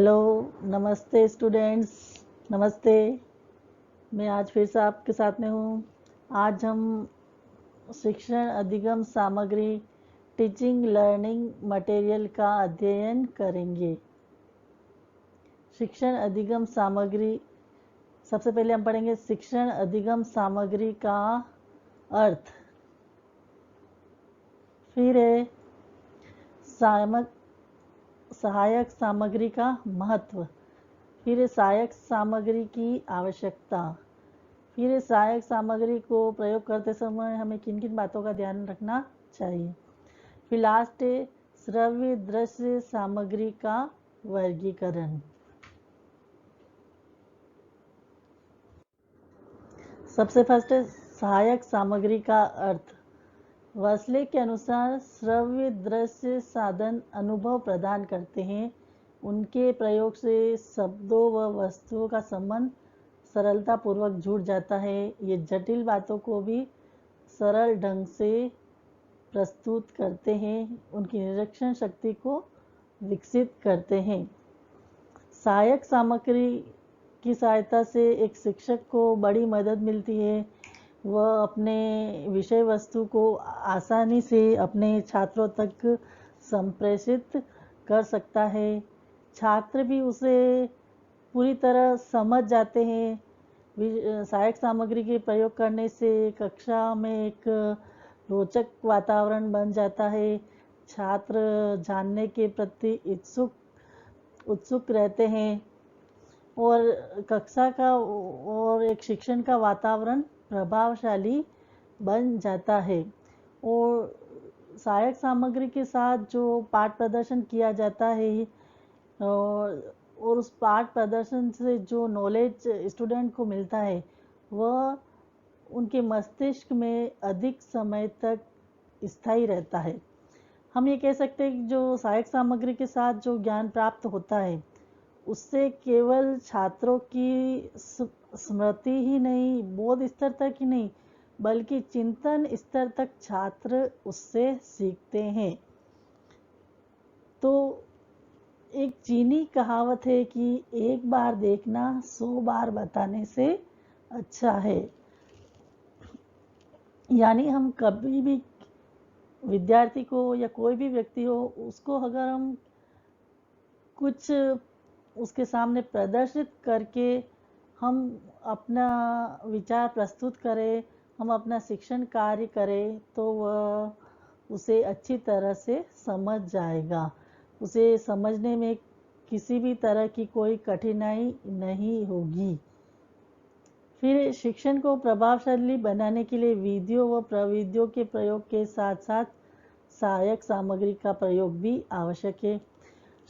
Hello, नमस्ते students. नमस्ते। मैं आज फिर से आपके साथ में हूँ। आज हम शिक्षण अधिगम सामग्री टीचिंग लर्निंग मटेरियल का अध्ययन करेंगे। शिक्षण अधिगम सामग्री, सबसे पहले हम पढ़ेंगे शिक्षण अधिगम सामग्री का अर्थ। फिर है सहायक सामग्री का महत्व। फिर सहायक सामग्री की आवश्यकता। फिर सहायक सामग्री को प्रयोग करते समय हमें किन किन बातों का ध्यान रखना चाहिए। फिर लास्ट है श्रव्य दृश्य सामग्री का वर्गीकरण। सबसे फर्स्ट है सहायक सामग्री का अर्थ। वेस्ले के अनुसार श्रव्य दृश्य साधन अनुभव प्रदान करते हैं। उनके प्रयोग से शब्दों व वस्तुओं का संबंध सरलता पूर्वक जुड़ जाता है। ये जटिल बातों को भी सरल ढंग से प्रस्तुत करते हैं। उनकी निरीक्षण शक्ति को विकसित करते हैं। सहायक सामग्री की सहायता से एक शिक्षक को बड़ी मदद मिलती है। वह अपने विषय वस्तु को आसानी से अपने छात्रों तक संप्रेषित कर सकता है। छात्र भी उसे पूरी तरह समझ जाते हैं। सहायक सामग्री के प्रयोग करने से कक्षा में एक रोचक वातावरण बन जाता है। छात्र जानने के प्रति उत्सुक रहते हैं और कक्षा का और एक शिक्षण का वातावरण प्रभावशाली बन जाता है। और सहायक सामग्री के साथ जो पाठ प्रदर्शन किया जाता है और उस पाठ प्रदर्शन से जो नॉलेज स्टूडेंट को मिलता है वह उनके मस्तिष्क में अधिक समय तक स्थायी रहता है। हम ये कह सकते हैं कि जो सहायक सामग्री के साथ जो ज्ञान प्राप्त होता है उससे केवल छात्रों की स्मृति ही नहीं, बोध स्तर तक ही नहीं, बल्कि चिंतन स्तर तक छात्र उससे सीखते हैं। तो एक चीनी कहावत है कि एक बार देखना 100 बार बताने से अच्छा है। यानी हम कभी भी विद्यार्थी को या कोई भी व्यक्ति हो उसको अगर हम कुछ उसके सामने प्रदर्शित करके हम अपना विचार प्रस्तुत करें, हम अपना शिक्षण कार्य करें तो वह उसे अच्छी तरह से समझ जाएगा। उसे समझने में किसी भी तरह की कोई कठिनाई नहीं होगी। फिर शिक्षण को प्रभावशाली बनाने के लिए विधियों व प्रविधियों के प्रयोग के साथ साथ सहायक सामग्री का प्रयोग भी आवश्यक है।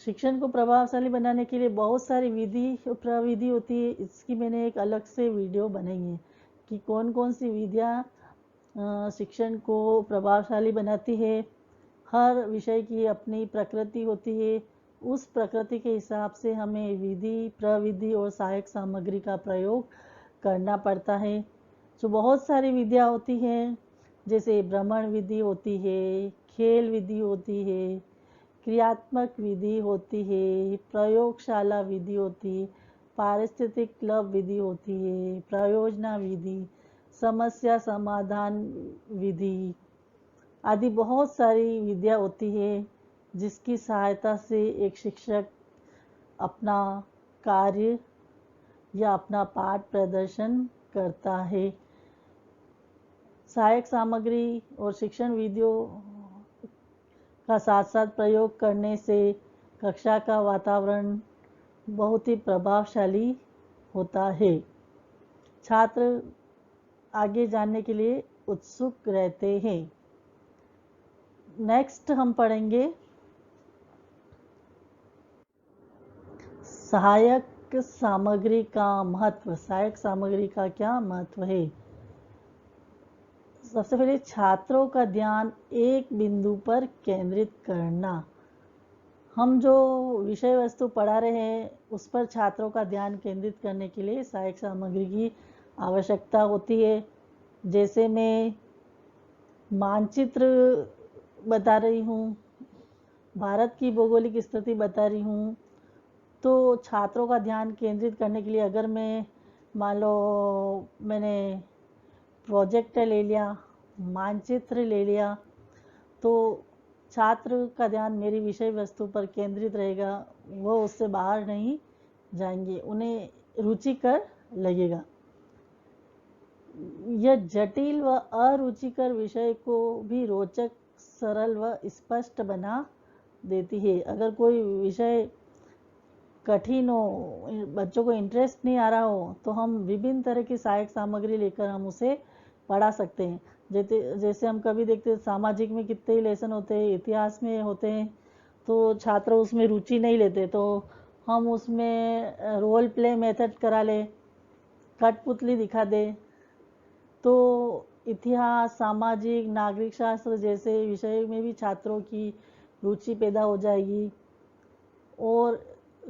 शिक्षण को प्रभावशाली बनाने के लिए बहुत सारी विधि प्रविधि होती है। इसकी मैंने एक अलग से वीडियो बनाई है कि कौन कौन सी विधियाँ शिक्षण को प्रभावशाली बनाती है। हर विषय की अपनी प्रकृति होती है। उस प्रकृति के हिसाब से हमें विधि प्रविधि और सहायक सामग्री का प्रयोग करना पड़ता है। जो बहुत सारी विधियाँ होती हैं जैसे भ्रमण विधि होती है, खेल विधि होती है, क्रियात्मक विधि होती है, प्रयोगशाला विधि होती है, पारिस्थितिक क्लब विधि होती है, प्रयोजना विधि, समस्या समाधान विधि आदि बहुत सारी विधियाँ होती है जिसकी सहायता से एक शिक्षक अपना कार्य या अपना पाठ प्रदर्शन करता है। सहायक सामग्री और शिक्षण विधियों का साथ साथ प्रयोग करने से कक्षा का वातावरण बहुत ही प्रभावशाली होता है। छात्र आगे जानने के लिए उत्सुक रहते हैं। नेक्स्ट हम पढ़ेंगे सहायक सामग्री का महत्व। सहायक सामग्री का क्या महत्व है? सबसे पहले छात्रों का ध्यान एक बिंदु पर केंद्रित करना। हम जो विषय वस्तु पढ़ा रहे हैं उस पर छात्रों का ध्यान केंद्रित करने के लिए सहायक सामग्री की आवश्यकता होती है। जैसे मैं मानचित्र बता रही हूँ, भारत की भौगोलिक स्थिति बता रही हूँ, तो छात्रों का ध्यान केंद्रित करने के लिए अगर मैं मान लो मैंने प्रोजेक्टर ले लिया, मानचित्र ले लिया, तो छात्र का ध्यान मेरी विषय वस्तु पर केंद्रित रहेगा, वो उससे बाहर नहीं जाएंगे, उन्हें रुचिकर लगेगा। यह जटिल व अरुचिकर विषय को भी रोचक, सरल व स्पष्ट बना देती है। अगर कोई विषय कठिन हो, बच्चों को इंटरेस्ट नहीं आ रहा हो, तो हम विभिन्न तरह की सहायक सामग्री लेकर हम उसे पढ़ा सकते हैं। जैसे हम कभी देखते हैं सामाजिक में कितने ही लेसन होते हैं, इतिहास में होते हैं, तो छात्र उसमें रुचि नहीं लेते, तो हम उसमें रोल प्ले मेथड करा ले, कठपुतली दिखा दे, तो इतिहास, सामाजिक, नागरिक शास्त्र जैसे विषय में भी छात्रों की रुचि पैदा हो जाएगी। और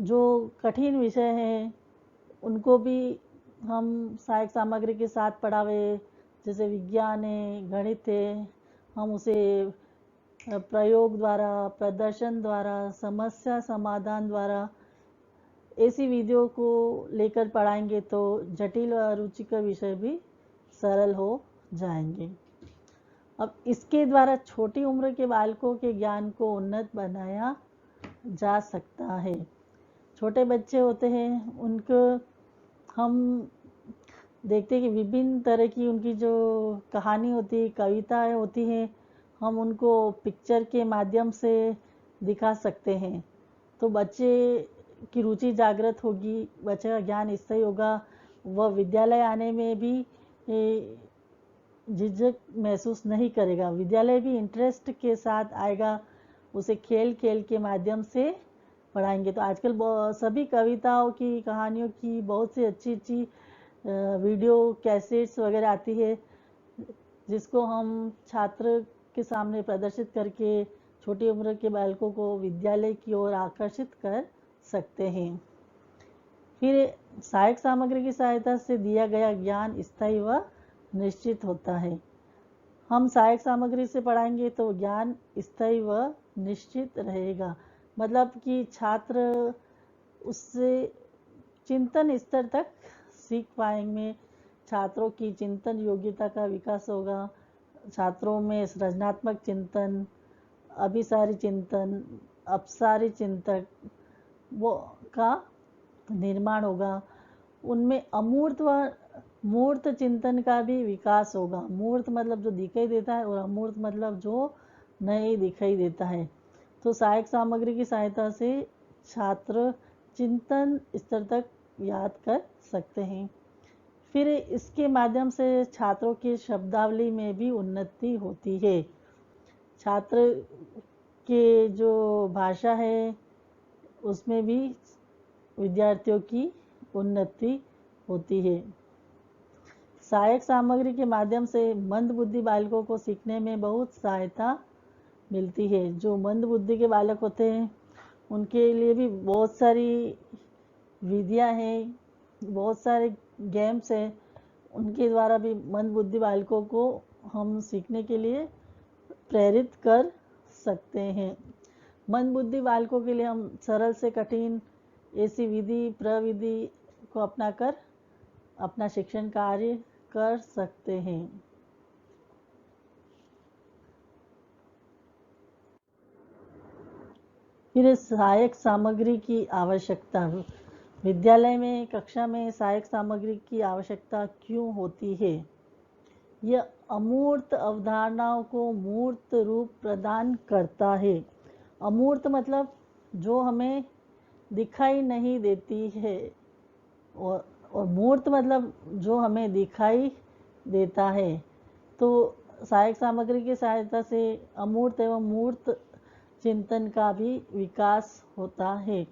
जो कठिन विषय हैं उनको भी हम सहायक सामग्री के साथ पढ़ावे, जैसे विज्ञान है, गणित है, हम उसे प्रयोग द्वारा, प्रदर्शन द्वारा, समस्या समाधान द्वारा ऐसी विधियों को लेकर पढ़ाएंगे तो जटिल और रुचिकर विषय भी सरल हो जाएंगे। अब इसके द्वारा छोटी उम्र के बालकों के ज्ञान को उन्नत बनाया जा सकता है। छोटे बच्चे होते हैं, उनको हम देखते हैं कि विभिन्न तरह की उनकी जो कहानी होती है, कविताएं होती हैं, हम उनको पिक्चर के माध्यम से दिखा सकते हैं, तो बच्चे की रुचि जागृत होगी, बच्चे का ज्ञान स्थायी होगा, वह विद्यालय आने में भी झिझक महसूस नहीं करेगा, विद्यालय भी इंटरेस्ट के साथ आएगा, उसे खेल खेल के माध्यम से पढ़ाएंगे। तो आजकल सभी कविताओं की, कहानियों की बहुत सी अच्छी अच्छी वीडियो कैसेट्स वगैरह आती है, जिसको हम छात्र के सामने प्रदर्शित करके छोटी उम्र के बालकों को विद्यालय की ओर आकर्षित कर सकते हैं। फिर सहायक सामग्री की सहायता से दिया गया ज्ञान स्थायी व निश्चित होता है। हम सहायक सामग्री से पढ़ाएंगे तो ज्ञान स्थायी व निश्चित रहेगा, मतलब कि छात्र उससे चिंतन स्तर तक सीख पाएंगे, छात्रों की चिंतन योग्यता का विकास होगा, छात्रों में सृजनात्मक चिंतन, अभिसारी चिंतन, अपसारी चिंतक वो का निर्माण होगा, उनमें अमूर्त व मूर्त चिंतन का भी विकास होगा। मूर्त मतलब जो दिखाई देता है और अमूर्त मतलब जो नहीं दिखाई देता है। तो सहायक सामग्री की सहायता से छात्र चिंतन स्तर तक याद कर सकते हैं। फिर इसके माध्यम से छात्रों की शब्दावली में भी उन्नति होती है, छात्र के जो भाषा है उसमें भी विद्यार्थियों की उन्नति होती है। सहायक सामग्री के माध्यम से मंद बुद्धि बालकों को सीखने में बहुत सहायता मिलती है। जो मंद बुद्धि के बालक होते हैं उनके लिए भी बहुत सारी विधियां हैं, बहुत सारे गेम्स हैं, उनके द्वारा भी मंद बुद्धि बालकों को हम सीखने के लिए प्रेरित कर सकते हैं। मंद बुद्धि बालकों के लिए हम सरल से कठिन ऐसी विधि प्रविधि को अपनाकर अपना शिक्षण कार्य कर सकते हैं। फिर सहायक सामग्री की आवश्यकता, विद्यालय में कक्षा में सहायक सामग्री की आवश्यकता क्यों होती है? यह अमूर्त अवधारणाओं को मूर्त रूप प्रदान करता है। अमूर्त मतलब जो हमें दिखाई नहीं देती है, और मूर्त मतलब जो हमें दिखाई देता है। तो सहायक सामग्री की सहायता से अमूर्त एवं मूर्त चिंतन का भी विकास होता है,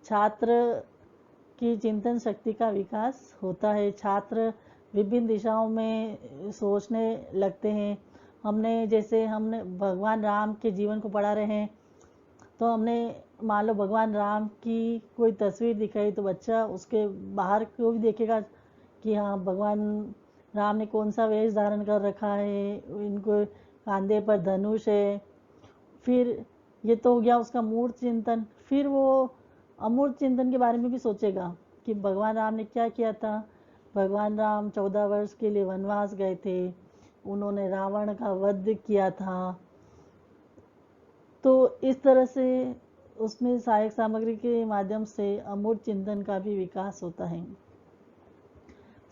छात्र की चिंतन शक्ति का विकास होता है, छात्र विभिन्न दिशाओं में सोचने लगते हैं। हमने भगवान राम के जीवन को पढ़ा रहे हैं, तो हमने मान लो भगवान राम की कोई तस्वीर दिखाई तो बच्चा उसके बाहर को भी देखेगा कि हाँ भगवान राम ने कौन सा वेश धारण कर रखा है, इनको कांधे पर धनुष है। फिर ये तो हो गया उसका मूर्त चिंतन। फिर वो अमूर्त चिंतन के बारे में भी सोचेगा कि भगवान राम ने क्या किया था। भगवान राम 14 वर्ष के लिए वनवास गए थे, उन्होंने रावण का वध किया था। तो इस तरह से उसमें सहायक सामग्री के माध्यम से अमूर्त चिंतन का भी विकास होता है।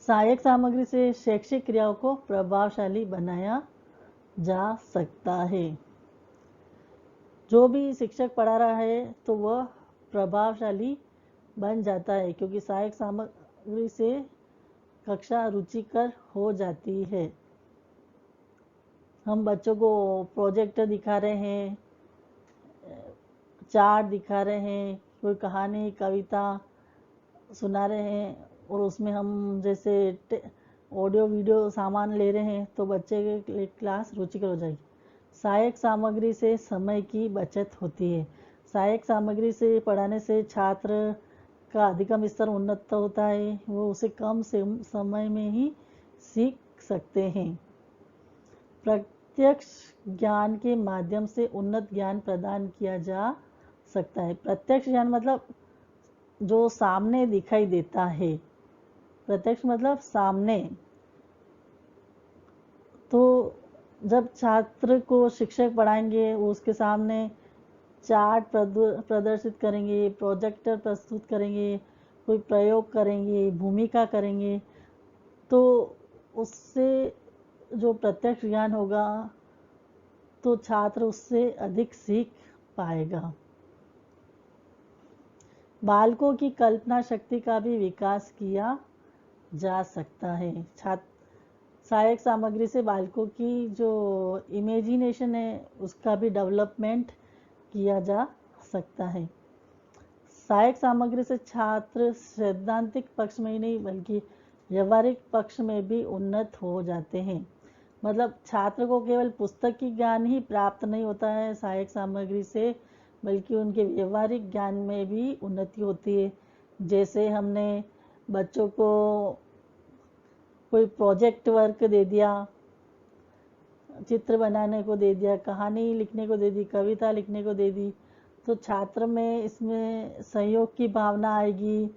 सहायक सामग्री से शैक्षिक क्रियाओं को प्रभावशाली बनाया जा सकता है। जो भी शिक्षक पढ़ा रहा है तो वह प्रभावशाली बन जाता है, क्योंकि सहायक सामग्री से कक्षा रुचिकर हो जाती है। हम बच्चों को प्रोजेक्टर दिखा रहे हैं, चार्ट दिखा रहे हैं, कोई कहानी कविता सुना रहे हैं, और उसमें हम जैसे ऑडियो वीडियो सामान ले रहे हैं तो बच्चे की क्लास रुचिकर हो जाएगी। सहायक सामग्री से समय की बचत होती है। सहायक सामग्री से पढ़ाने से छात्र का अधिगम स्तर उन्नत होता है, वो उसे कम समय में ही सीख सकते हैं। प्रत्यक्ष ज्ञान के माध्यम से उन्नत ज्ञान प्रदान किया जा सकता है। प्रत्यक्ष ज्ञान मतलब जो सामने दिखाई देता है। प्रत्यक्ष मतलब सामने। तो जब छात्र को शिक्षक पढ़ाएंगे, वो उसके सामने चार्ट प्रदर्शित करेंगे, प्रोजेक्टर प्रस्तुत करेंगे, कोई प्रयोग करेंगे, भूमिका करेंगे, तो उससे जो प्रत्यक्ष ज्ञान होगा तो छात्र उससे अधिक सीख पाएगा। बालकों की कल्पना शक्ति का भी विकास किया जा सकता है। सहायक सामग्री से बालकों की जो इमेजिनेशन है उसका भी डेवलपमेंट किया जा सकता है। सहायक सामग्री से छात्र सैद्धांतिक पक्ष में ही नहीं बल्कि व्यवहारिक पक्ष में भी उन्नत हो जाते हैं। मतलब छात्र को केवल पुस्तकी ज्ञान ही प्राप्त नहीं होता है सहायक सामग्री से, बल्कि उनके व्यवहारिक ज्ञान में भी उन्नति होती है। जैसे हमने बच्चों को कोई प्रोजेक्ट वर्क दे दिया, चित्र बनाने को दे दिया, कहानी लिखने को दे दी, कविता लिखने को दे दी, तो छात्र में इसमें सहयोग की भावना आएगी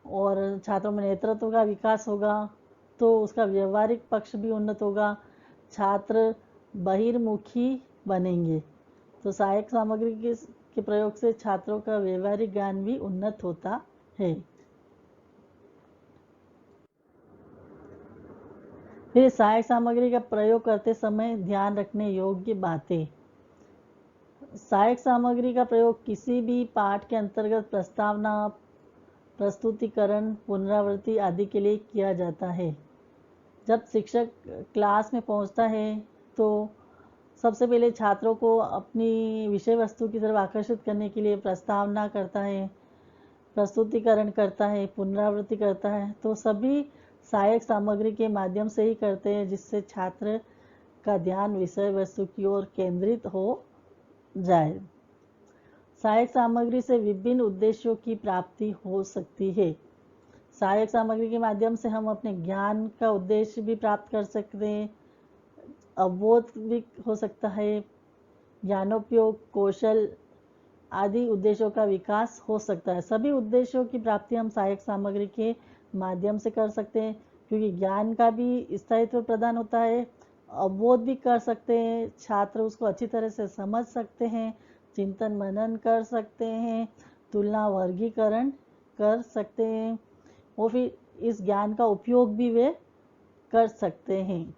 और छात्रों में नेतृत्व का विकास होगा, तो उसका व्यवहारिक पक्ष भी उन्नत होगा, छात्र बहिर्मुखी बनेंगे। तो सहायक सामग्री के प्रयोग से छात्रों का व्यवहारिक ज्ञान भी उन्नत होता है। फिर सहायक सामग्री का प्रयोग करते समय ध्यान रखने योग्य बातें। सहायक सामग्री का प्रयोग किसी भी पाठ के अंतर्गत प्रस्तावना, प्रस्तुतिकरण, पुनरावृत्ति आदि के लिए किया जाता है। जब शिक्षक क्लास में पहुंचता है तो सबसे पहले छात्रों को अपनी विषय वस्तु की तरफ आकर्षित करने के लिए प्रस्तावना करता है, प्रस्तुतिकरण करता है, पुनरावृत्ति करता है। तो सभी सहायक सामग्री के माध्यम से ही करते हैं, जिससे छात्र का ध्यान विषय वस्तु की ओर केंद्रित हो जाए। सहायक सामग्री से विभिन्न उद्देश्यों की प्राप्ति हो सकती है। सहायक सामग्री के माध्यम से हम अपने ज्ञान का उद्देश्य भी प्राप्त कर सकते हैं, अवबोध भी हो सकता है, ज्ञानोपयोग, कौशल आदि उद्देश्यों का विकास हो सकता है। सभी उद्देश्यों की प्राप्ति हम सहायक सामग्री के माध्यम से कर सकते हैं, क्योंकि ज्ञान का भी स्थायित्व प्रदान होता है, अवबोध भी कर सकते हैं, छात्र उसको अच्छी तरह से समझ सकते हैं, चिंतन मनन कर सकते हैं, तुलना वर्गीकरण कर सकते हैं, और फिर इस ज्ञान का उपयोग भी वे कर सकते हैं।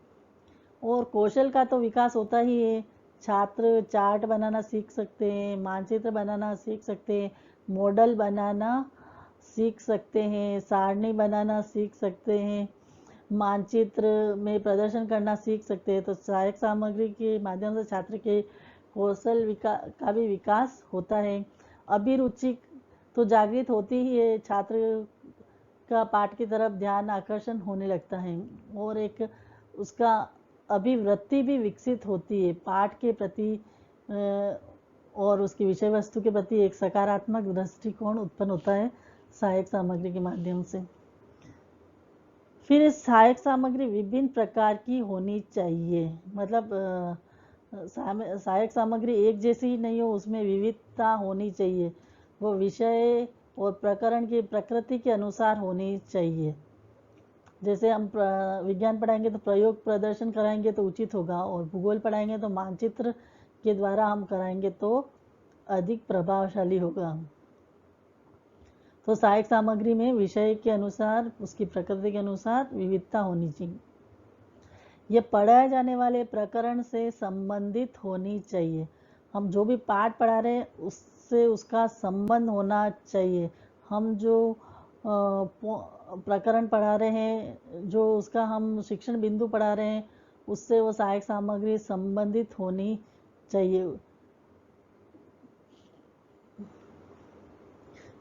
और कौशल का तो विकास होता ही है। छात्र चार्ट बनाना सीख सकते हैं, मानचित्र बनाना सीख सकते हैं, मॉडल बनाना सीख सकते हैं, सारणी बनाना सीख सकते हैं, मानचित्र में प्रदर्शन करना सीख सकते हैं। तो सहायक सामग्री के माध्यम से छात्र के कौशल का भी विकास होता है। अभिरुचि तो जागृत होती ही है, छात्र का पाठ की तरफ ध्यान आकर्षण होने लगता है और एक उसका अभिवृत्ति भी विकसित होती है पाठ के प्रति, और उसकी विषय वस्तु के प्रति एक सकारात्मक दृष्टिकोण उत्पन्न होता है सहायक सामग्री के माध्यम से। फिर सहायक सामग्री विभिन्न प्रकार की होनी चाहिए। मतलब सहायक सामग्री एक जैसी ही नहीं हो, उसमें विविधता होनी चाहिए। वो विषय और प्रकरण की प्रकृति के अनुसार होनी चाहिए। जैसे हम विज्ञान पढ़ाएंगे तो प्रयोग प्रदर्शन कराएंगे तो उचित होगा, और भूगोल पढ़ाएंगे तो मानचित्र के द्वारा हम कराएंगे तो अधिक प्रभावशाली होगा। तो सहायक सामग्री में विषय के अनुसार, उसकी प्रकृति के अनुसार विविधता होनी चाहिए। ये पढ़ाए जाने वाले प्रकरण से संबंधित होनी चाहिए। हम जो भी पाठ पढ़ा रहे हैं उससे उसका संबंध होना चाहिए। हम जो प्रकरण पढ़ा रहे हैं, जो उसका हम शिक्षण बिंदु पढ़ा रहे हैं, उससे वो सहायक सामग्री संबंधित होनी चाहिए।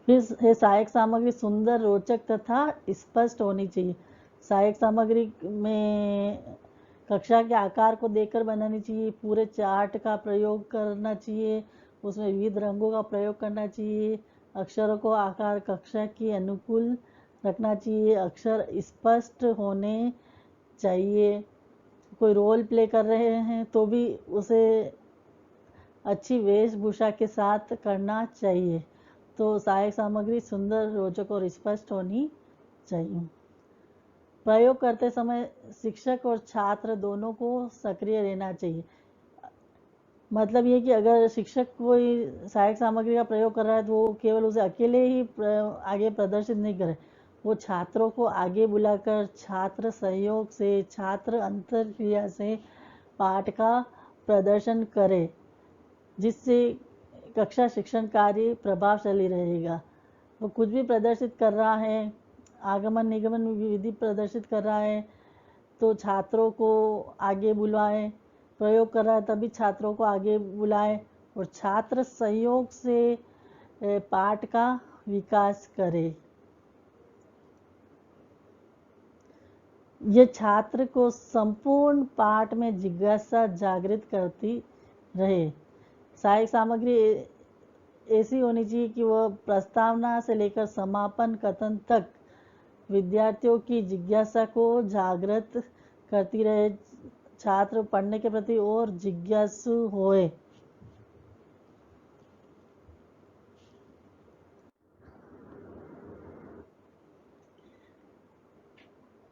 फिर सहायक सामग्री सुंदर, रोचक तथा स्पष्ट होनी चाहिए। सहायक सामग्री में कक्षा के आकार को देखकर बनानी चाहिए, पूरे चार्ट का प्रयोग करना चाहिए, उसमें विविध रंगों का प्रयोग करना चाहिए, अक्षरों को आकार कक्षा के अनुकूल रखना चाहिए, अक्षर स्पष्ट होने चाहिए। कोई रोल प्ले कर रहे हैं तो भी उसे अच्छी वेशभूषा के साथ करना चाहिए। तो सहायक सामग्री सुंदर, रोचक और स्पष्ट होनी चाहिए। प्रयोग करते समय शिक्षक और छात्र दोनों को सक्रिय रहना चाहिए। मतलब ये कि अगर शिक्षक कोई सहायक सामग्री का प्रयोग कर रहा है तो वो केवल उसे अकेले ही आगे प्रदर्शित नहीं करे, वो छात्रों को आगे बुलाकर छात्र सहयोग से, छात्र अंतरक्रिया से पाठ का प्रदर्शन करे, जिससे कक्षा शिक्षण कार्य प्रभावशाली रहेगा। वो कुछ भी प्रदर्शित कर रहा है, आगमन निगमन विधि प्रदर्शित कर रहा है तो छात्रों को आगे बुलाएं, प्रयोग कर रहा है तभी छात्रों को आगे बुलाएं, और छात्र सहयोग से पाठ का विकास करे। ये छात्र को संपूर्ण पाठ में जिज्ञासा जागृत करती रहे। सहायक सामग्री ऐसी होनी चाहिए कि वह प्रस्तावना से लेकर समापन कथन तक विद्यार्थियों की जिज्ञासा को जागृत करती रहे, छात्र पढ़ने के प्रति और जिज्ञासु होए।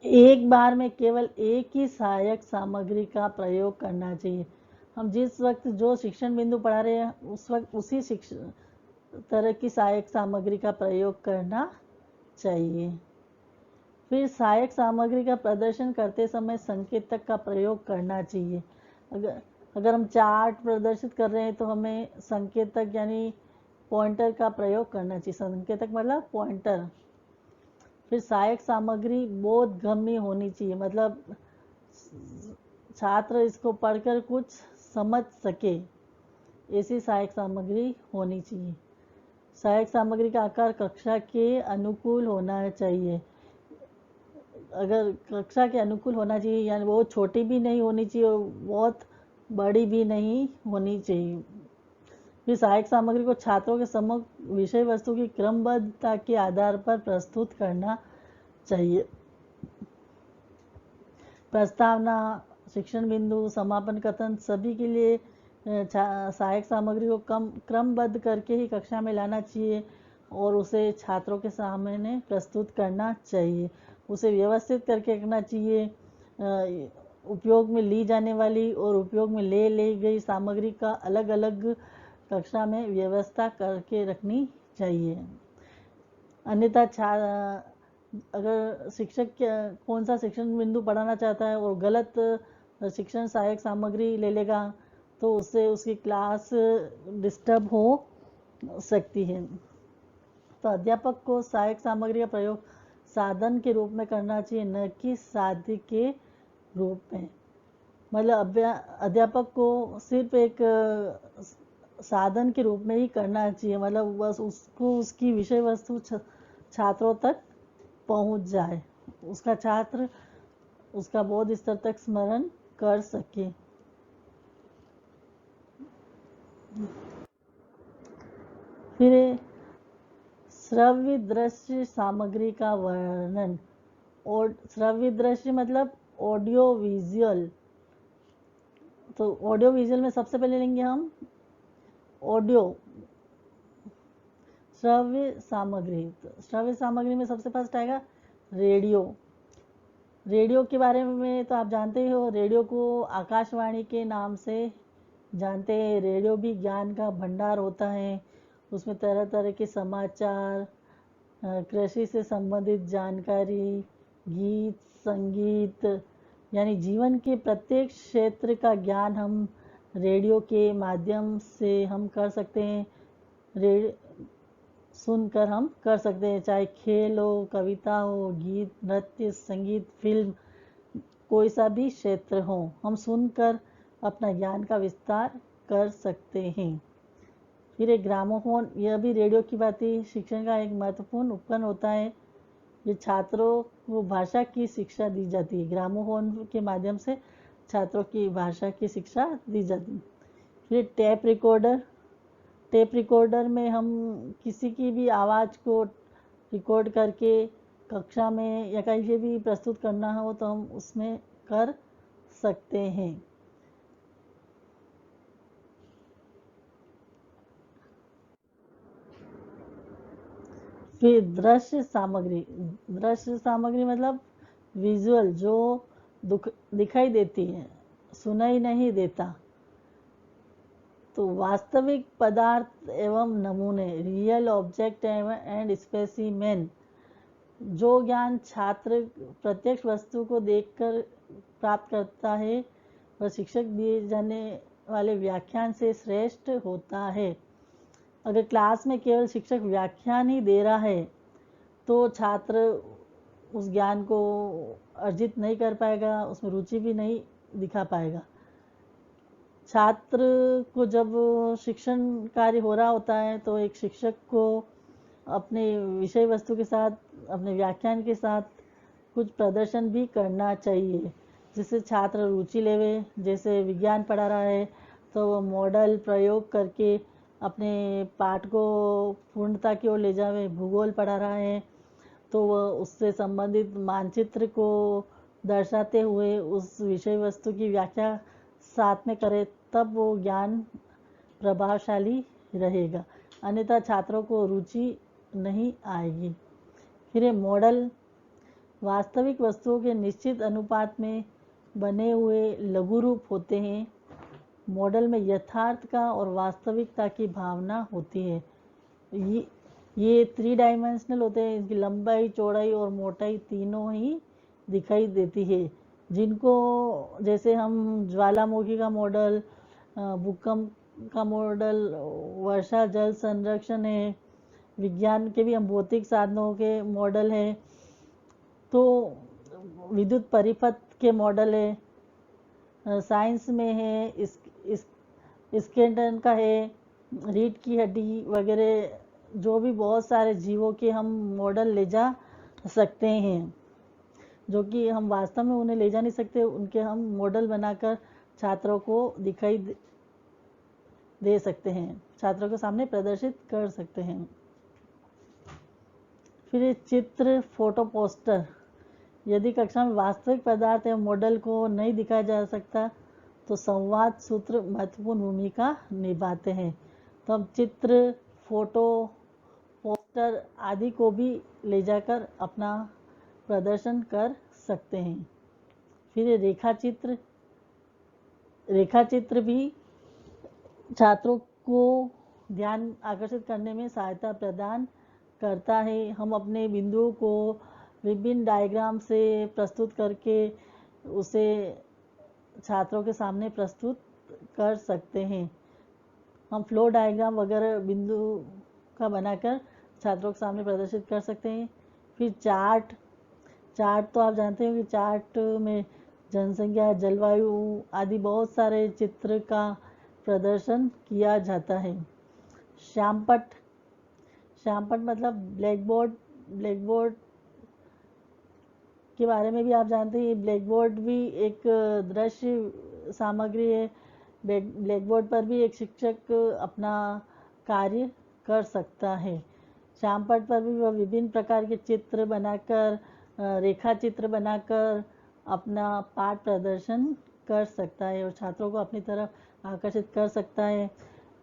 एक बार में केवल एक ही सहायक सामग्री का प्रयोग करना चाहिए। हम जिस वक्त जो शिक्षण बिंदु पढ़ा रहे हैं उस वक्त उसी शिक्षण तरह की सहायक सामग्री का प्रयोग करना चाहिए। फिर सहायक सामग्री का प्रदर्शन करते समय संकेतक का प्रयोग करना चाहिए। अगर हम चार्ट प्रदर्शित कर रहे हैं तो हमें संकेतक यानी पॉइंटर का प्रयोग करना चाहिए। संकेतक मतलब पॉइंटर। फिर सहायक सामग्री बोधगम्य होनी चाहिए, मतलब छात्र इसको पढ़कर कुछ समझ सके, ऐसी सहायक सामग्री होनी चाहिए। सहायक सामग्री का आकार कक्षा के अनुकूल होना चाहिए। अगर कक्षा के अनुकूल होना चाहिए यानी बहुत छोटी भी नहीं होनी चाहिए और बहुत बड़ी भी नहीं होनी चाहिए। फिर सहायक सामग्री को छात्रों के समक्ष विषय वस्तु की क्रमबद्धता के आधार पर प्रस्तुत करना चाहिए। प्रस्तावना, शिक्षण बिंदु, समापन कथन सभी के लिए सहायक सामग्री को क्रमबद्ध करके ही कक्षा में लाना चाहिए और उसे छात्रों के सामने प्रस्तुत करना चाहिए। उसे व्यवस्थित करके रखना चाहिए। उपयोग में ली जाने वाली और उपयोग में ले गई सामग्री का अलग अलग कक्षा में व्यवस्था करके रखनी चाहिए। अन्यथा अगर शिक्षक कौन सा शिक्षण बिंदु पढ़ाना चाहता है और गलत शिक्षण सहायक सामग्री ले लेगा तो उससे उसकी क्लास डिस्टर्ब हो सकती है। तो अध्यापक को सहायक सामग्री का प्रयोग साधन के रूप में करना चाहिए, न कि साध्य के रूप में। मतलब अध्यापक को सिर्फ एक साधन के रूप में ही करना चाहिए, मतलब बस उसको उसकी विषय वस्तु छात्रों तक पहुंच जाए, उसका छात्र उसका बोध स्तर तक स्मरण कर सके। फिर श्रव्य दृश्य सामग्री का वर्णन। और श्रव्य दृश्य मतलब ऑडियो विजुअल। तो ऑडियो विजुअल में सबसे पहले लेंगे हम ऑडियो। श्रव्य सामग्री, तो श्रव्य सामग्री में सबसे फर्स्ट आएगा रेडियो। रेडियो के बारे में तो आप जानते ही हो, रेडियो को आकाशवाणी के नाम से जानते हैं। रेडियो भी ज्ञान का भंडार होता है, उसमें तरह तरह के समाचार, कृषि से संबंधित जानकारी, गीत, संगीत, यानी जीवन के प्रत्येक क्षेत्र का ज्ञान हम रेडियो के माध्यम से हम कर सकते हैं, सुनकर हम कर सकते हैं। चाहे खेल हो, कविता हो, गीत, नृत्य, संगीत, फिल्म, कोई सा भी क्षेत्र हो, हम सुनकर अपना ज्ञान का विस्तार कर सकते हैं। फिर एक ग्रामोफोन, यह भी रेडियो की बात ही, शिक्षण का एक महत्वपूर्ण उपकरण होता है। ये छात्रों को भाषा की शिक्षा दी जाती है। ग्रामोफोन के माध्यम से छात्रों की भाषा की शिक्षा दी जाती है। फिर टेप रिकॉर्डर, टेप रिकॉर्डर में हम किसी की भी आवाज़ को रिकॉर्ड करके कक्षा में या कहीं पे भी प्रस्तुत करना हो तो हम उसमें कर सकते हैं। फिर दृश्य सामग्री, दृश्य सामग्री मतलब विजुअल, जो दिखाई देती है, सुनाई नहीं देता। तो वास्तविक पदार्थ एवं नमूने, रियल ऑब्जेक्ट एंड स्पेसिमेन, जो ज्ञान छात्र प्रत्यक्ष वस्तु को देखकर प्राप्त करता है वह शिक्षक दिए जाने वाले व्याख्यान से श्रेष्ठ होता है। अगर क्लास में केवल शिक्षक व्याख्यान ही दे रहा है तो छात्र उस ज्ञान को अर्जित नहीं कर पाएगा, उसमें रुचि भी नहीं दिखा पाएगा। छात्र को जब शिक्षण कार्य हो रहा होता है तो एक शिक्षक को अपने विषय वस्तु के साथ, अपने व्याख्यान के साथ कुछ प्रदर्शन भी करना चाहिए जिससे छात्र रुचि लेवे। जैसे विज्ञान पढ़ा रहा है तो वो मॉडल प्रयोग करके अपने पाठ को पूर्णता की ओर ले जावे। भूगोल पढ़ा रहा है तो वह उससे संबंधित मानचित्र को दर्शाते हुए उस विषय वस्तु की व्याख्या साथ में करे, तब वो ज्ञान प्रभावशाली रहेगा, अन्यथा छात्रों को रुचि नहीं आएगी। फिर ये मॉडल वास्तविक वस्तुओं के निश्चित अनुपात में बने हुए लघु रूप होते हैं। मॉडल में यथार्थ का और वास्तविकता की भावना होती है। ये 3 डायमेंशनल होते हैं, इनकी लंबाई, चौड़ाई और मोटाई तीनों ही दिखाई देती है, जिनको जैसे हम ज्वालामुखी का मॉडल, भूकंप का मॉडल, वर्षा जल संरक्षण है, विज्ञान के भी हम भौतिक साधनों के मॉडल है, तो विद्युत परिपथ के मॉडल है, साइंस में है स्केलेटन का है, रीढ़ की हड्डी वगैरह, जो भी बहुत सारे जीवों के हम मॉडल ले जा सकते हैं, जो कि हम वास्तव में उन्हें ले जा नहीं सकते, उनके हम मॉडल बनाकर छात्रों को दिखाई दे सकते हैं, छात्रों के सामने प्रदर्शित कर सकते हैं। फिर चित्र, फोटो, पोस्टर, यदि कक्षा में वास्तविक पदार्थ या मॉडल को नहीं दिखाया जा सकता तो संवाद सूत्र महत्वपूर्ण भूमिका निभाते हैं। तो हम चित्र, फोटो, पोस्टर आदि को भी ले जाकर अपना प्रदर्शन कर सकते हैं। फिर रेखाचित्र, रेखाचित्र भी छात्रों को ध्यान आकर्षित करने में सहायता प्रदान करता है। हम अपने बिंदुओं को विभिन्न डायग्राम से प्रस्तुत करके उसे छात्रों के सामने प्रस्तुत कर सकते हैं। हम फ्लो डायग्राम वगैरह बिंदु का बनाकर छात्रों के सामने प्रदर्शित कर सकते हैं। फिर चार्ट, चार्ट तो आप जानते हो कि चार्ट में जनसंख्या, जलवायु आदि बहुत सारे चित्र का प्रदर्शन किया जाता है। श्यामपट्ट, श्यामपट्ट मतलब ब्लैक बोर्ड, ब्लैक बोर्ड के बारे में भी आप जानते हैं। ब्लैक बोर्ड भी एक दृश्य सामग्री है। ब्लैक बोर्ड पर भी एक शिक्षक अपना कार्य कर सकता है। श्यामपट्ट पर भी वह विभिन्न प्रकार के चित्र बनाकर, रेखा चित्र बनाकर अपना पाठ प्रदर्शन कर सकता है और छात्रों को अपनी तरफ आकर्षित कर सकता है।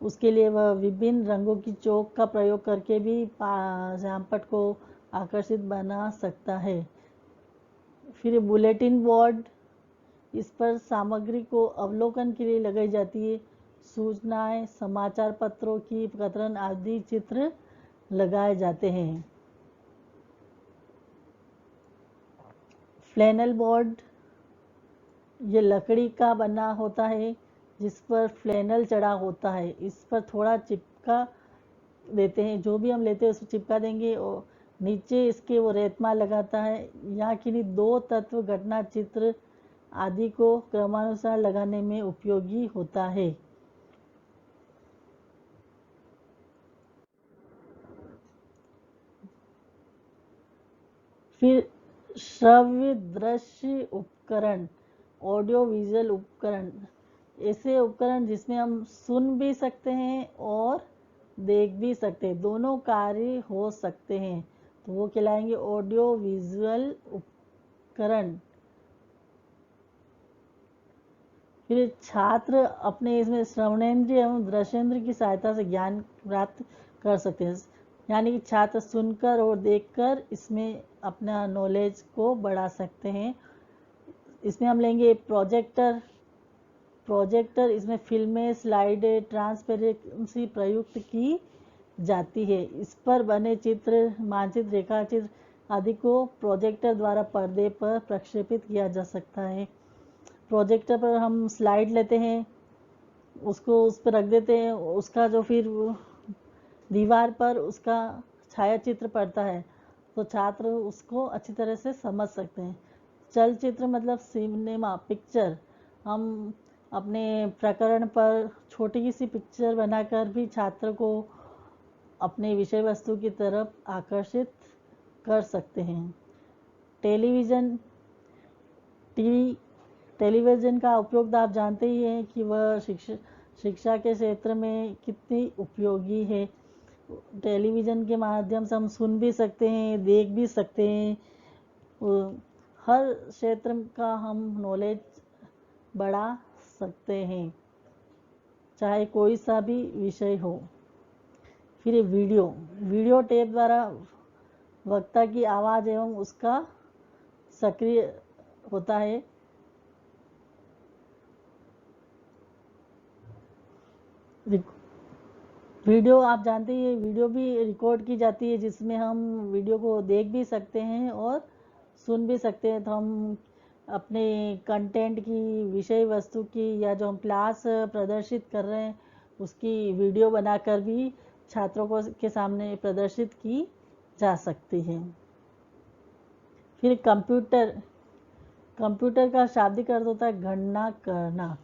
उसके लिए वह विभिन्न रंगों की चौक का प्रयोग करके भी श्यामपट्ट को आकर्षित बना सकता है। फिर बुलेटिन बोर्ड, इस पर सामग्री को अवलोकन के लिए लगाई जाती है। सूचनाएं, समाचार पत्रों की प्रकरण आदि चित्र लगाए जाते हैं। फ्लैनल बोर्ड, ये लकड़ी का बना होता है जिस पर फ्लैनल चढ़ा होता है। इस पर थोड़ा चिपका देते हैं, जो भी हम लेते हैं उसको चिपका देंगे और नीचे इसके वो रेतमा लगाता है। यहाँ किन्हीं दो तत्व, घटना चित्र आदि को क्रमानुसार लगाने में उपयोगी होता है। फिर श्रव्य दृश्य उपकरण, ऑडियो विजुअल उपकरण, ऐसे उपकरण जिसमें हम सुन भी सकते हैं और देख भी सकते हैं, दोनों कार्य हो सकते हैं, तो वो कहलाएंगे ऑडियो विजुअल उपकरण। फिर छात्र अपने इसमें श्रवणेंद्रिय एवं दृश्येंद्र की सहायता से ज्ञान प्राप्त कर सकते हैं, यानी कि छात्र सुनकर और देखकर इसमें अपना नॉलेज को बढ़ा सकते हैं। इसमें हम लेंगे प्रोजेक्टर। प्रोजेक्टर, इसमें फिल्में, स्लाइडें, ट्रांसपेरेंसी प्रयुक्त की जाती है। इस पर बने चित्र, मानचित्र, रेखाचित्र आदि को प्रोजेक्टर द्वारा पर्दे पर प्रक्षेपित किया जा सकता है। प्रोजेक्टर पर हम स्लाइड लेते हैं, उसको उस पर रख देते हैं, उसका जो फिर दीवार पर उसका छाया चित्र पड़ता है तो छात्र उसको अच्छी तरह से समझ सकते हैं। चलचित्र मतलब सिनेमा, पिक्चर, हम अपने प्रकरण पर छोटी सी पिक्चर बनाकर भी छात्र को अपने विषय वस्तु की तरफ आकर्षित कर सकते हैं। टेलीविज़न, टीवी, टेलीविज़न का उपयोग तो आप जानते ही हैं कि वह शिक्षा के क्षेत्र में कितनी उपयोगी है। टेलीविज़न के माध्यम से हम सुन भी सकते हैं, देख भी सकते हैं, हर क्षेत्र का हम नॉलेज बढ़ा सकते हैं, चाहे कोई सा भी विषय हो। फिर वीडियो, वीडियो टेप द्वारा वक्ता की आवाज़ एवं उसका सक्रिय होता है। वीडियो आप जानते ही, वीडियो भी रिकॉर्ड की जाती है जिसमें हम वीडियो को देख भी सकते हैं और सुन भी सकते हैं। तो हम अपने कंटेंट की, विषय वस्तु की, या जो हम क्लास प्रदर्शित कर रहे हैं उसकी वीडियो बनाकर भी छात्रों को के सामने प्रदर्शित की जा सकती है। फिर कंप्यूटर, कंप्यूटर का शाब्दिक अर्थ होता है गणना करना।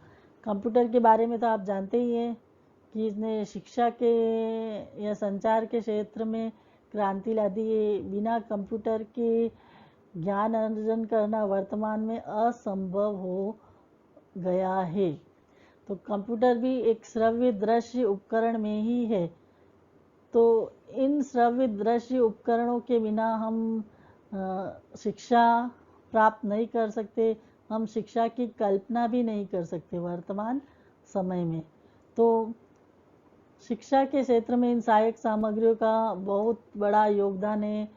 कंप्यूटर के बारे में तो आप जानते ही हैं कि इसने शिक्षा के या संचार के क्षेत्र में क्रांति ला दी है। बिना कंप्यूटर के ज्ञान अर्जन करना वर्तमान में असंभव हो गया है। तो कंप्यूटर भी एक श्रव्य दृश्य उपकरण में ही है। तो इन श्रव्य दृश्य उपकरणों के बिना हम शिक्षा प्राप्त नहीं कर सकते, हम शिक्षा की कल्पना भी नहीं कर सकते वर्तमान समय में। तो शिक्षा के क्षेत्र में इन सहायक सामग्रियों का बहुत बड़ा योगदान है।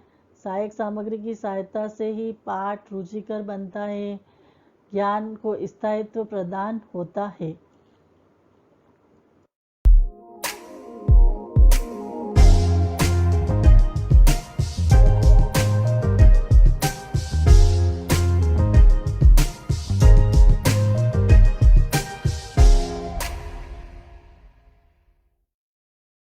सहायक सामग्री की सहायता से ही पाठ रुचिकर बनता है, ज्ञान को स्थायित्व प्रदान होता है।